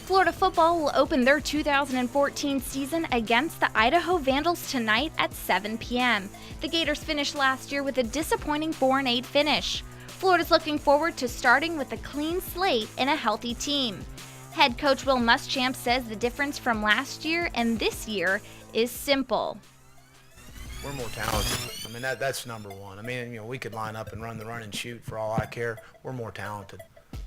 Florida football will open their 2014 season against the Idaho Vandals tonight at 7 p.m. The Gators finished last year with a disappointing 4-8 finish. Florida's looking forward to starting with a clean slate and a healthy team. Head coach Will Muschamp says the difference from last year and this year is simple. We're more talented. I mean, that's number one. I mean, we could line up and run the run and shoot for all I care. We're more talented.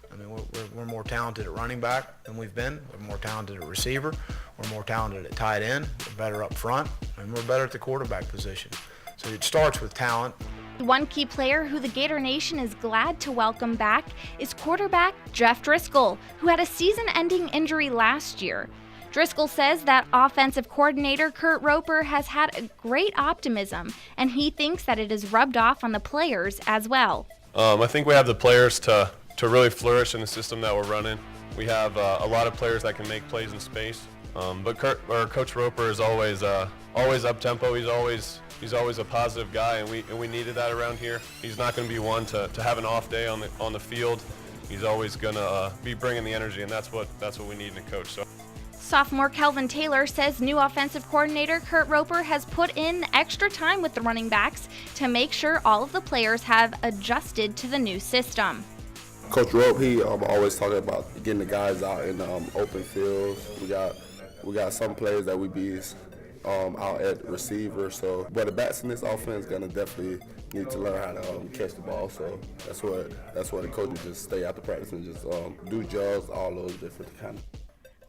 I mean, we're more talented at running back than we've been. We're more talented at receiver. We're more talented at tight end. We're better up front, and we're better at the quarterback position. So it starts with talent. One key player who the Gator Nation is glad to welcome back is quarterback Jeff Driscoll, who had a season-ending injury last year. Driscoll says that offensive coordinator Kurt Roper has had a great optimism, and he thinks that it has rubbed off on the players as well. I think we have the players to really flourish in the system that we're running. We have a lot of players that can make plays in space, but Coach Roper is always up-tempo. He's always a positive guy, and we needed that around here. He's not going to be one to have an off day on the field. He's always going to be bringing the energy, and that's what we need in a coach. So. Sophomore Kelvin Taylor says new offensive coordinator Kurt Roper has put in extra time with the running backs to make sure all of the players have adjusted to the new system. Coach Rope, he always talking about getting the guys out in open fields. We got some players that we be out at receiver. So, but the backs in this offense gonna definitely need to learn how to catch the ball. So that's what the coaches just stay after practice and just do drills, all those different kind of.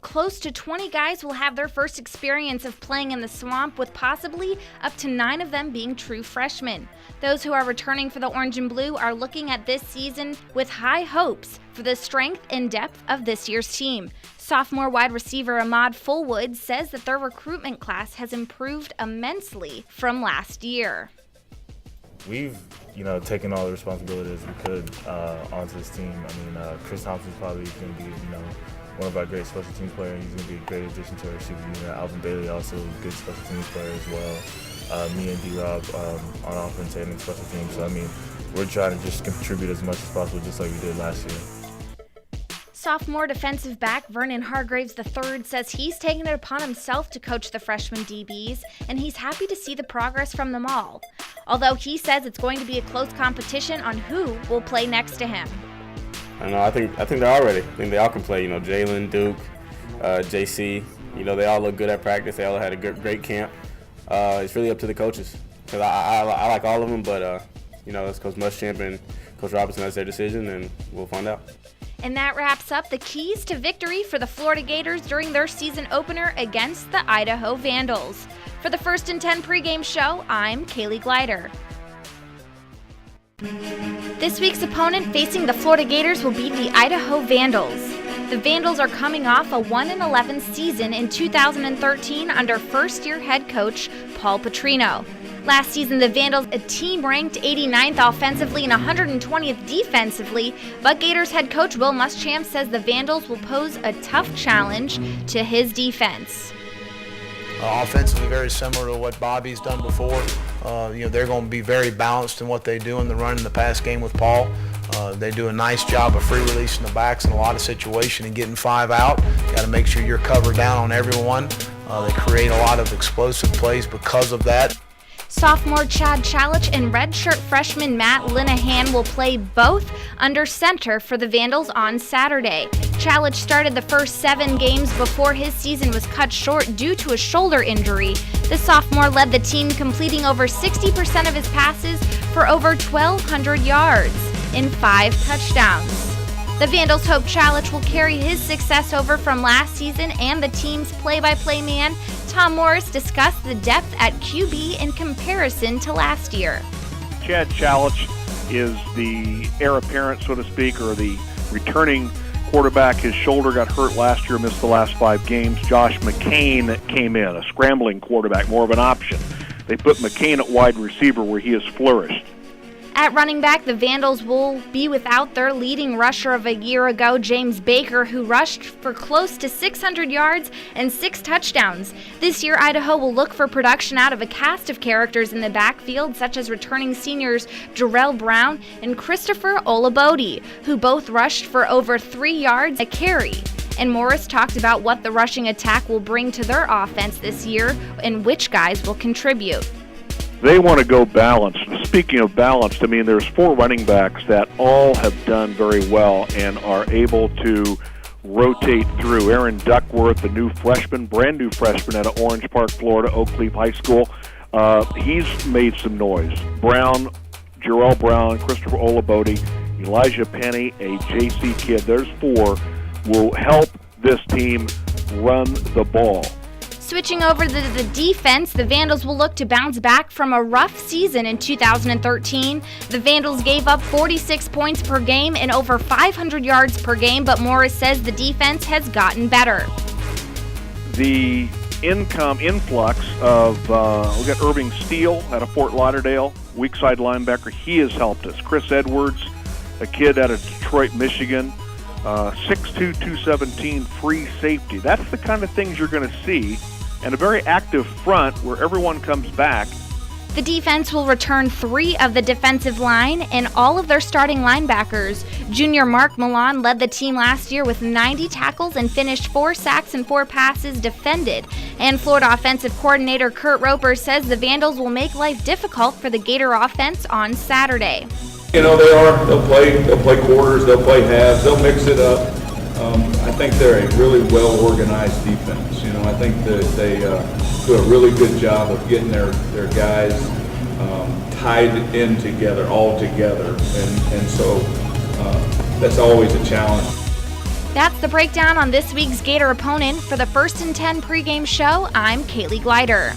Close to 20 guys will have their first experience of playing in the swamp, with possibly up to 9 of them being true freshmen. Those who are returning for the Orange and Blue are looking at this season with high hopes for the strength and depth of this year's team. Sophomore wide receiver Ahmad Fullwood says that their recruitment class has improved immensely from last year. We've, taken all the responsibilities we could onto this team. I mean, Chris Thompson's probably going to be, one of our great special teams players. He's going to be a great addition to our receiver unit. Alvin Bailey also a good special teams player as well. Me and D-Rob on offense and special teams. So, we're trying to just contribute as much as possible, just like we did last year. Sophomore defensive back Vernon Hargraves III says he's taken it upon himself to coach the freshman DBs, and he's happy to see the progress from them all. Although he says it's going to be a close competition on who will play next to him. I think they're all ready. I think they all can play. Jalen, Duke, JC. They all look good at practice. They all had a great camp. It's really up to the coaches, because I like all of them, but it's Coach Muschamp and Coach Robinson. That's their decision, and we'll find out. And that wraps up the keys to victory for the Florida Gators during their season opener against the Idaho Vandals. For the First and 10 pregame show, I'm Kaylee Glider. This week's opponent facing the Florida Gators will be the Idaho Vandals. The Vandals are coming off a 1-11 season in 2013 under first-year head coach Paul Petrino. Last season, the Vandals, a team ranked 89th offensively and 120th defensively, but Gators head coach Will Muschamp says the Vandals will pose a tough challenge to his defense. Offensively, very similar to what Bobby's done before. They're going to be very balanced in what they do in the run and the pass game with Paul. They do a nice job of free releasing the backs in a lot of situations and getting 5 out. Got to make sure you're covered down on everyone. They create a lot of explosive plays because of that. Sophomore Chad Chalich and redshirt freshman Matt Linehan will play both under center for the Vandals on Saturday. Chalich started the first 7 games before his season was cut short due to a shoulder injury. The sophomore led the team, completing over 60% of his passes for over 1,200 yards in 5 touchdowns. The Vandals hope Chalich will carry his success over from last season, and the team's play-by-play man, Tom Morris, discussed the depth at QB in comparison to last year. Chad Chalich is the heir apparent, so to speak, or the returning quarterback. His shoulder got hurt last year, missed the last 5 games. Josh McCain came in, a scrambling quarterback, more of an option. They put McCain at wide receiver, where he has flourished. At running back, the Vandals will be without their leading rusher of a year ago, James Baker, who rushed for close to 600 yards and 6 touchdowns. This year, Idaho will look for production out of a cast of characters in the backfield, such as returning seniors Jarrell Brown and Christopher Olabode, who both rushed for over 3 yards a carry. And Morris talked about what the rushing attack will bring to their offense this year and which guys will contribute. They want to go balanced. Speaking of balanced, I mean, there's 4 running backs that all have done very well and are able to rotate through. Aaron Duckworth, the new freshman, brand new freshman out of Orange Park, Florida, Oak Leaf High School. He's made some noise. Brown, Jarrell Brown, Christopher Olabode, Elijah Penny, a JC kid. There's 4 will help this team run the ball. Switching over to the defense, the Vandals will look to bounce back from a rough season in 2013. The Vandals gave up 46 points per game and over 500 yards per game, but Morris says the defense has gotten better. The influx of, we got Irving Steele out of Fort Lauderdale, weak side linebacker. He has helped us. Chris Edwards, a kid out of Detroit, Michigan, 6'2", 217, free safety. That's the kind of things you're going to see. And a very active front where everyone comes back. The defense will return 3 of the defensive line and all of their starting linebackers. Junior Mark Milan led the team last year with 90 tackles and finished 4 sacks and 4 passes defended. And Florida offensive coordinator Kurt Roper says the Vandals will make life difficult for the Gator offense on Saturday. You know, they are. They'll play quarters. They'll play halves. They'll mix it up. I think they're a really well-organized defense. You know, I think that they do a really good job of getting their guys tied in together, all together, and so that's always a challenge. That's the breakdown on this week's Gator opponent. For the First and 10 pregame show, I'm Kaylee Glider.